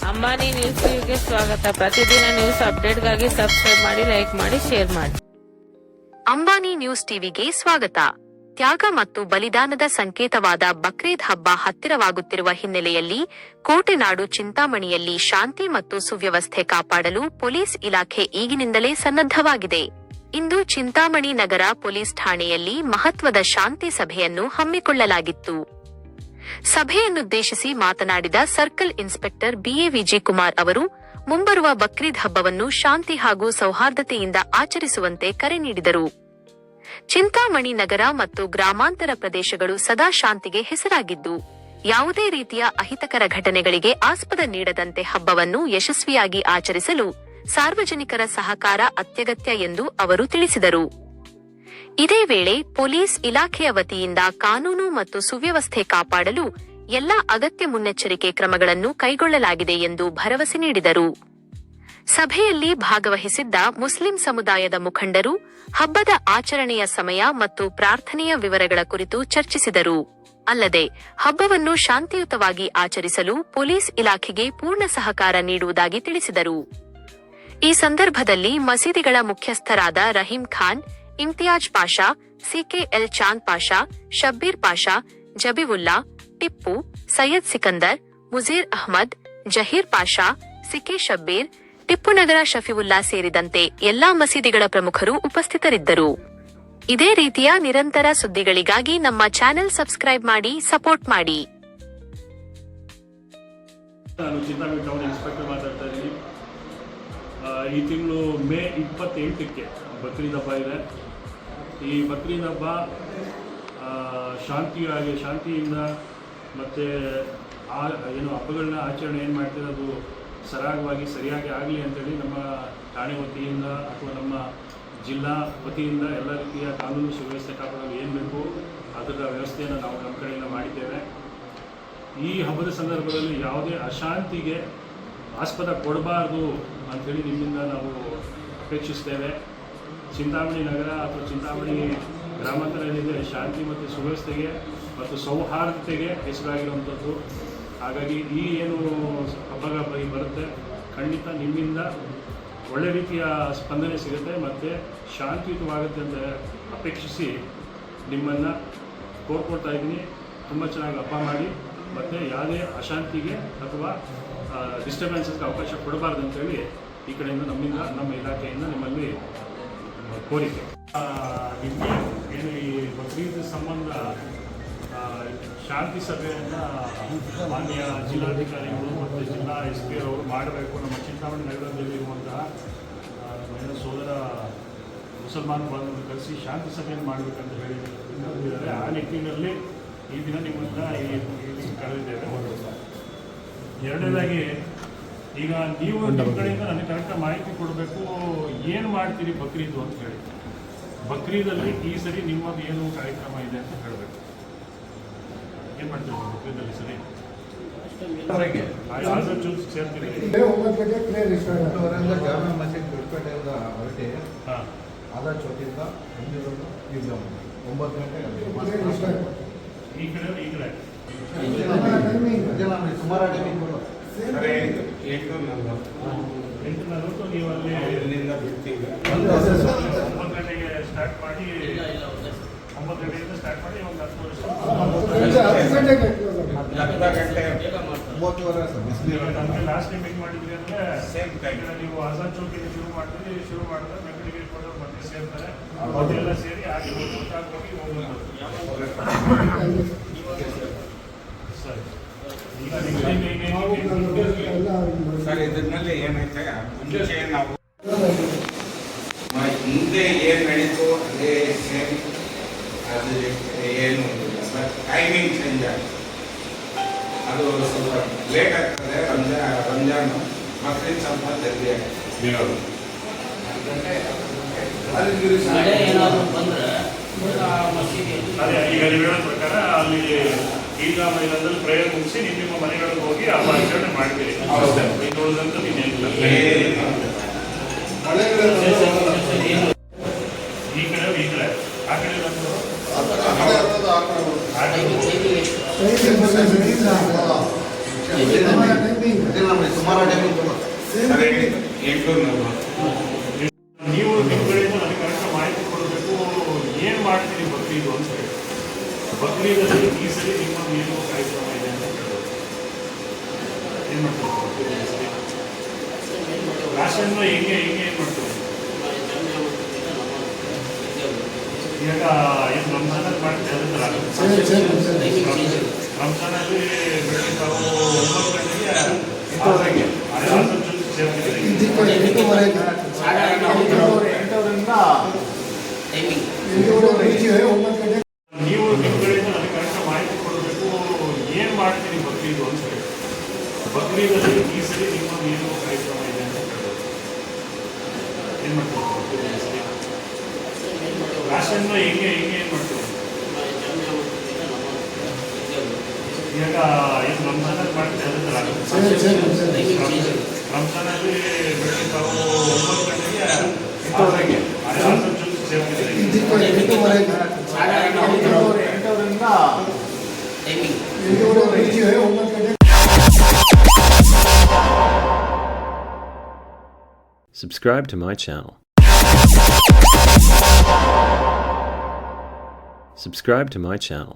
Ambani news ಟಿವಿಗೆ ಸ್ವಾಗತ. ಪ್ರತಿದಿನ ನ್ಯೂಸ್ ಅಪ್ಡೇಟ್ಗಾಗಿ ಸಬ್ಸ್ಕ್ರೈಬ್ ಮಾಡಿ, ಲೈಕ್ ಮಾಡಿ, ಶೇರ್ ಮಾಡಿ. ಅಂಬಾನಿ ನ್ಯೂಸ್ ಟಿವಿಗೆ ಸ್ವಾಗತ. ತ್ಯಾಗ ಮತ್ತು ಬಲಿದಾನದ ಸಂಕೇತವಾದ ಬಕ್ರೀದ್ ಹಬ್ಬ ಹತ್ತಿರವಾಗುತ್ತಿರುವ ಹಿನ್ನೆಲೆಯಲ್ಲಿ ಕೋಟೆನಾಡು ಚಿಂತಾಮಣಿಯಲ್ಲಿ ಶಾಂತಿ ಮತ್ತು ಸುವ್ಯವಸ್ಥೆ ಕಾಪಾಡಲು ಪೊಲೀಸ್ ಇಲಾಖೆ ಈಗಿನಿಂದಲೇ ಸನ್ನದ್ಧವಾಗಿದೆ. ಇಂದು ಚಿಂತಾಮಣಿ ನಗರ ಪೊಲೀಸ್ ಠಾಣೆಯಲ್ಲಿ ಮಹತ್ವದ ಶಾಂತಿ ಸಭೆಯನ್ನು ಹಮ್ಮಿಕೊಳ್ಳಲಾಗಿತ್ತು. ಸಭೆಯನ್ನುದ್ದೇಶಿಸಿ ಮಾತನಾಡಿದ ಸರ್ಕಲ್ ಇನ್ಸ್ಪೆಕ್ಟರ್ ಬಿಎ ವಿಜಯಕುಮಾರ್ ಅವರು, ಮುಂಬರುವ ಬಕ್ರೀದ್ ಹಬ್ಬವನ್ನು ಶಾಂತಿ ಹಾಗೂ ಸೌಹಾರ್ದತೆಯಿಂದ ಆಚರಿಸುವಂತೆ ಕರೆ ನೀಡಿದರು. ಚಿಂತಾಮಣಿ ನಗರ ಮತ್ತು ಗ್ರಾಮಾಂತರ ಪ್ರದೇಶಗಳು ಸದಾ ಶಾಂತಿಗೆ ಹೆಸರಾಗಿದ್ದು, ಯಾವುದೇ ರೀತಿಯ ಅಹಿತಕರ ಘಟನೆಗಳಿಗೆ ಆಸ್ಪದ ನೀಡದಂತೆ ಹಬ್ಬವನ್ನು ಯಶಸ್ವಿಯಾಗಿ ಆಚರಿಸಲು ಸಾರ್ವಜನಿಕರ ಸಹಕಾರ ಅತ್ಯಗತ್ಯ ಎಂದು ಅವರು ತಿಳಿಸಿದರು. ಇದೇ ವೇಳೆ ಪೊಲೀಸ್ ಇಲಾಖೆಯ ವತಿಯಿಂದ ಕಾನೂನು ಮತ್ತು ಸುವ್ಯವಸ್ಥೆ ಕಾಪಾಡಲು ಎಲ್ಲಾ ಅಗತ್ಯ ಮುನ್ನೆಚ್ಚರಿಕೆ ಕ್ರಮಗಳನ್ನು ಕೈಗೊಳ್ಳಲಾಗಿದೆ ಎಂದು ಭರವಸೆ ನೀಡಿದರು. ಸಭೆಯಲ್ಲಿ ಭಾಗವಹಿಸಿದ್ದ ಮುಸ್ಲಿಂ ಸಮುದಾಯದ ಮುಖಂಡರು ಹಬ್ಬದ ಆಚರಣೆಯ ಸಮಯ ಮತ್ತು ಪ್ರಾರ್ಥನೆಯ ವಿವರಗಳ ಕುರಿತು ಚರ್ಚಿಸಿದರು. ಅಲ್ಲದೆ ಹಬ್ಬವನ್ನು ಶಾಂತಿಯುತವಾಗಿ ಆಚರಿಸಲು ಪೊಲೀಸ್ ಇಲಾಖೆಗೆ ಪೂರ್ಣ ಸಹಕಾರ ನೀಡುವುದಾಗಿ ತಿಳಿಸಿದರು. ಈ ಸಂದರ್ಭದಲ್ಲಿ ಮಸೀದಿಗಳ ಮುಖ್ಯಸ್ಥರಾದ ರಹೀಂ ಖಾನ್, ಇಮ್ತಿಯಾಜ್ ಪಾಷಾ, ಸಿಕೆಎಲ್ ಚಾಂದ್ ಪಾಷಾ, ಶಬ್ಬೀರ್ ಪಾಷಾ, ಜಬೀವುಲ್ಲಾ, ಟಿಪ್ಪು, ಸೈಯದ್ ಸಿಕಂದರ್, ಮುಜೀರ್ ಅಹ್ಮದ್, ಜಹೀರ್ ಪಾಷಾ, ಸಿಕೆ ಶಬ್ಬೀರ್, ಟಿಪ್ಪುನಗರ ಶಫಿವುಲ್ಲಾ ಸೇರಿದಂತೆ ಎಲ್ಲಾ ಮಸೀದಿಗಳ ಪ್ರಮುಖರು ಉಪಸ್ಥಿತರಿದ್ದರು. ಇದೇ ರೀತಿಯ ನಿರಂತರ ಸುದ್ದಿಗಳಿಗಾಗಿ ನಮ್ಮ ಚಾನೆಲ್ ಸಬ್ಸ್ಕ್ರೈಬ್ ಮಾಡಿ, ಸಪೋರ್ಟ್ ಮಾಡಿ. ಈ ತಿಂಗಳು ಮೇ 28ಕ್ಕೆ ಬಕ್ರೀದ್ ಹಬ್ಬ ಇದೆ. ಈ ಬಕ್ರೀದ್ ಹಬ್ಬ ಶಾಂತಿಯಿಂದ ಮತ್ತು ಏನು ಹಬ್ಬಗಳನ್ನ ಆಚರಣೆ ಏನು ಮಾಡ್ತಾರೆ ಅದು ಸರಿಯಾಗಿ ಆಗಲಿ ಅಂತೇಳಿ ನಮ್ಮ ಠಾಣೆ ವತಿಯಿಂದ ಅಥವಾ ನಮ್ಮ ಜಿಲ್ಲಾ ವತಿಯಿಂದ ಎಲ್ಲ ರೀತಿಯ ಕಾನೂನು ಸುವ್ಯವಸ್ಥೆ ಕಾಪಾಡಲು ಏನು ಬೇಕು ಅದರ ವ್ಯವಸ್ಥೆಯನ್ನು ನಾವು ನಮ್ಮ ಕಡೆಯಿಂದ ಮಾಡಿದ್ದೇವೆ. ಈ ಹಬ್ಬದ ಸಂದರ್ಭದಲ್ಲಿ ಯಾವುದೇ ಅಶಾಂತಿಗೆ ಆಸ್ಪದ ಕೊಡಬಾರ್ದು ಅಂಥೇಳಿ ನಿಮ್ಮಿಂದ ನಾವು ಅಪೇಕ್ಷಿಸ್ತೇವೆ. ಚಿಂತಾಮಣಿ ನಗರ ಅಥವಾ ಚಿಂತಾಮಣಿ ಗ್ರಾಮಾಂತರ ಏನಿದೆ ಶಾಂತಿ ಮತ್ತು ಸುವ್ಯವಸ್ಥೆಗೆ ಮತ್ತು ಸೌಹಾರ್ದತೆಗೆ ಹೆಸರಾಗಿರುವಂಥದ್ದು. ಹಾಗಾಗಿ ಈ ಏನು ಹಬ್ಬಗಳ ಬರುತ್ತೆ ಖಂಡಿತ ನಿಮ್ಮಿಂದ ಒಳ್ಳೆ ರೀತಿಯ ಸ್ಪಂದನೆ ಸಿಗುತ್ತೆ ಮತ್ತು ಶಾಂತಿಯುತವಾಗುತ್ತೆ ಅಂತ ಅಪೇಕ್ಷಿಸಿ ನಿಮ್ಮನ್ನು ಕೋರ್ಕೊಳ್ತಾ ಇದ್ದೀನಿ. ತುಂಬ ಚೆನ್ನಾಗಿ ಹಬ್ಬ ಮಾಡಿ ಮತ್ತು ಯಾವುದೇ ಅಶಾಂತಿಗೆ ಅಥವಾ ಡಿಸ್ಟರ್ಬೆನ್ಸಸ್ಗೆ ಅವಕಾಶ ಕೊಡಬಾರ್ದು ಅಂತೇಳಿ ಈ ಕಡೆಯಿಂದ ನಮ್ಮ ಇಲಾಖೆಯಿಂದ ನಿಮ್ಮಲ್ಲಿ ಕೋರಿಕೆ. ನಿಮಗೆ ಏನು ಈ ಬಕ್ರೀದ್ ಸಂಬಂಧ ಶಾಂತಿ ಸಭೆಯನ್ನು ಮಾನ್ಯ ಜಿಲ್ಲಾಧಿಕಾರಿಗಳು ಮತ್ತು ಜಿಲ್ಲಾ SP ಅವರು ಮಾಡಬೇಕು. ನಮ್ಮ ಚಿಂತಾಮಣಿ ನಗರದಲ್ಲಿರುವಂತಹ ನನ್ನ ಸೋದರ ಮುಸಲ್ಮಾನ್ ಬಾಂಧವರನ್ನು ಕರೆಸಿ ಶಾಂತಿ ಸಭೆಯನ್ನು ಮಾಡಬೇಕಂತ ಹೇಳಿದ್ದಾರೆ. ಆ ನಿಟ್ಟಿನಲ್ಲಿ ಈ ದಿನ ನಿಮ್ಮನ್ನು ಕರೆದಿದ್ದೇವೆ. ಎರಡನೇದಾಗಿ ಈಗ ನೀವು ನಿಮ್ಮ ಕಡೆಯಿಂದ ನನಗೆ ಕರೆಕ್ಟಾಗಿ ಮಾಹಿತಿ ಕೊಡಬೇಕು, ಏನು ಮಾಡ್ತೀರಿ ಬಕ್ರೀದು ಅಂತ ಹೇಳಿ. ಬಕ್ರೀದಲ್ಲಿ ಈ ಸರಿ ನಿಮ್ಮದು ಏನು ಕಾರ್ಯಕ್ರಮ ಇದೆ ಅಂತ ಹೇಳಬೇಕು. ಏನು ಮಾಡ್ತೀವಿ ಬಕ್ರೀದಲ್ಲಿ ಸರಿ ಸೇರ್ತೀರಿ? ಜಾಮಾ ಮಸೀದ್ ದೊಡ್ಡಪೇಟೆಯಿಂದ ಹೊರಟಿ ಆಧಾರ್ ಚೌಕಿಯಿಂದ 9 ಗಂಟೆಗೆ ಈ ಕಡೆ ಸುಮಾರು ಟೈಮಿಂಗ್ 8:40 ನೀವು ಅಲ್ಲಿ 9 ಗಂಟೆಗೆ ಸ್ಟಾರ್ಟ್ ಮಾಡಿ 9 ಗಂಟೆಯಿಂದ ಸ್ಟಾರ್ಟ್ ಮಾಡಿ ಒಂದು 10 ಲಾಸ್ಟ್ ಟೈಮ್ ಹೆಂಗೆ ಮಾಡಿದ್ರಿ ಅಂದರೆ ಸೇಮ್ ಟೈಮ್ ನೀವು ಆಜಾದ್ ಚೌಕಿಯಿಂದ ಶುರು ಮಾಡಿದ್ರೆ ಮೆಂಗಡಿಗೆ ಮತ್ತೆ ಸೇರ್ತಾರೆ. ಅದೆಲ್ಲ ಸೇರಿ ಆಗಿ ಹೋಗಿ ಹೋಗ್ಬೋದು. ಸರಿ, ಸರ್ ಇದ್ರಲ್ಲಿ ಏನೈತೆ ಮುಂಚೆ ನಾವು ಮುಂದೆ ಏನು ನಡೀತು ಅದೇ ಸೇಮ್, ಅದು ಏನು ಸರ್ ಟೈಮಿಂಗ್ ಚೇಂಜ್ ಆಗುತ್ತೆ. ಅದು ಸ್ವಲ್ಪ ಲೇಟ್ ಆಗ್ತದೆ. ರಂಜಾನು ಬಕ್ರೀದ್ ಸ್ವಲ್ಪ ಜಲ್ದಿ ಇರೋದು. ಅದೇ ಈಗ ನೀವು ಹೇಳೋ ಪ್ರಕಾರ ಅಲ್ಲಿ ಈಗಾ ಮೈದಾನದಲ್ಲಿ ಪ್ರೇಯರ್ ಮುಗಿಸಿ ನಿಮ್ಮ ಮನೆಗಳಿಗೆ ಹೋಗಿ ಹಬ್ಬ ಆಚರಣೆ ಮಾಡ್ತೀರಿ. ಇನ್ನುಳಿದಂತ ನೀನೇನಿಲ್ಲ. ಈ ಕಡೆ ಆ ಕಡೆ ಬಂದು ಅದೇ 800. ನೀವು ನಿಮ್ಮ ಕಡೆಯಿಂದ ನನಗೆ ಕರೆಕ್ಟ್ ಮಾಹಿತಿ ಕೊಡಬೇಕು. ಏನು ಮಾಡ್ತೀರಿ ಬಕ್ರೀದು ಅಂತ ಹೇಳಿ. ಬಕ್ರೀದಲ್ಲಿ ಈ ಸರಿ ನಿಮ್ಮ ಏನು ಕಾರ್ಯಕ್ರಮ ಇದೆ ಅಂತ ಕೇಳೋದು. ಏನು ಮಾಡ್ತೀರಿ ಬಕ್ರೀದ್ ಈ ಸರಿ? ರಾಶನ್ನು ಹೆಂಗೆ ಏನು ಮಾಡ್ತೀರಿ? ಇವಾಗ ಏನು ರಂಜಾನಲ್ಲಿ ಮಾಡ್ತೀವಿ ಅದೇ ಥರ ರಂಜಾನಲ್ಲಿ ಬೆಳಗ್ಗೆ ತಾವು 9 ಗಂಟೆಗೆ ಆದಾಗೆ ನೀವು ನಿಮ್ಮ ಕಡೆಯಿಂದ ನನಗೆ ಕರೆಕ್ಟ್ ಮಾಹಿತಿ ಕೊಡಬೇಕು. ಏನು ಮಾಡ್ತೀರಿ ಬಕ್ರೀದು ಅಂತ ಹೇಳಿ. ಬಕ್ರೀದಲ್ಲಿ ಈ ಸರಿ ನಿಮ್ಮ ಏನು ಕಾರ್ಯಕ್ರಮ ಇದೆ ಅಂತ ಕೇಳೋದು. ಏನು ಮಾಡ್ತೀರಿ ಬಕ್ರೀದ್ ಈ ಸರಿ? ರಾಶನ್ನು ಹೆಂಗೆ ಏನು ಮಾಡ್ತೀರಿ? ಇವಾಗ ಏನು ರಂಜಾನಲ್ಲಿ ಮಾಡ್ತೀವಿ ಅದೇ ಥರ ರಂಜಾನಲ್ಲಿ ಬೆಳಗ್ಗೆ ತಾವು 9 ಗಂಟೆಗೆ ಆದಾಗೆ Subscribe to my channel. Subscribe to my channel.